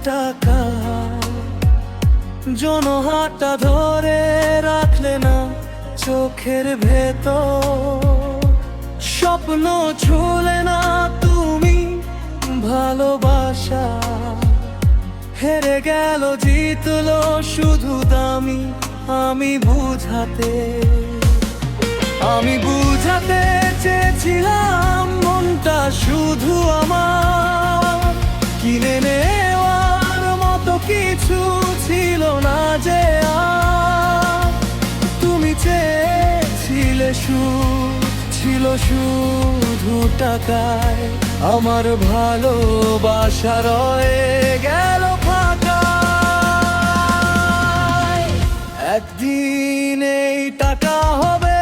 টাকা, জনহাটটা ধরে রাখলে না চোখের ভেতর, স্বপ্ন ছুলে না তুমি ভালোবাসা, হেরে গেল জিতলো শুধু দামি আমি বুঝাতে চেয়েছিলাম মনটা শুধু আমার, কিনে নেওয়ার মতো কিছু ছিল না যে আর। তুমি চেয়েছিলে ছিল শুধু টাকায়, আমার ভালোবাসা রয়ে গেল ফাঁকা। একদিন এই টাকা হবে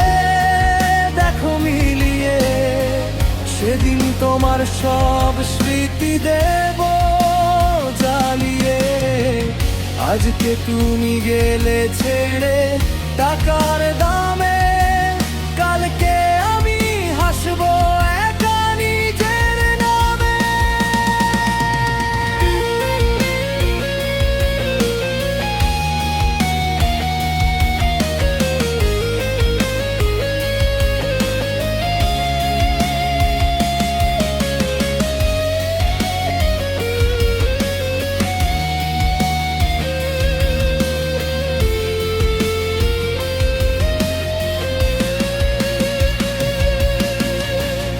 দেখো মিলিয়ে, সেদিন তোমার সব স্মৃতি দেব জ্বালিয়ে। আজকে তুমি গেলে ছেড়ে টাকার দামে, কালকে আমি হাসবো একা নিজের নামে।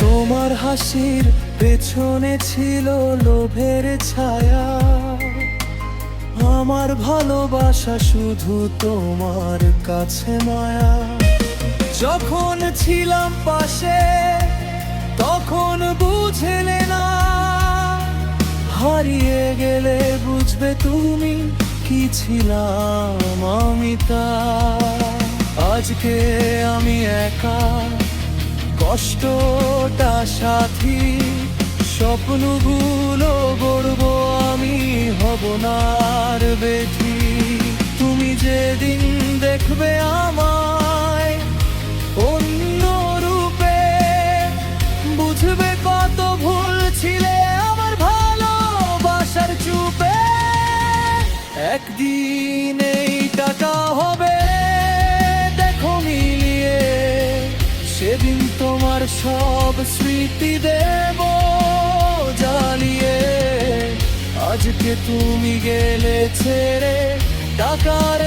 তোমার হাসির পেছনে ছিল লোভের ছায়া, আমার ভালোবাসা শুধু তোমার কাছে মায়া। যখন ছিলাম পাশে তখন বুঝলে না, হারিয়ে গেলে বুঝবে তুমি কি ছিলাম আমি তা। আজকে আমি একা, কষ্টটা সাথী, স্বপ্নগুলো গড়বো আমি, হব না আর বেঠি। তুমি যেদিন দেখবে আমায় অন্য রূপে, বুঝবে কত ভুল ছিলে আমার ভালোবাসার চুপে। একদিন এই টাকা হবে দেখো মিলিয়ে, সেদিন তোমার সব স্মৃতি দেব জ্বালিয়ে। আজকে তুমি গেলে ছেড়ে টাকার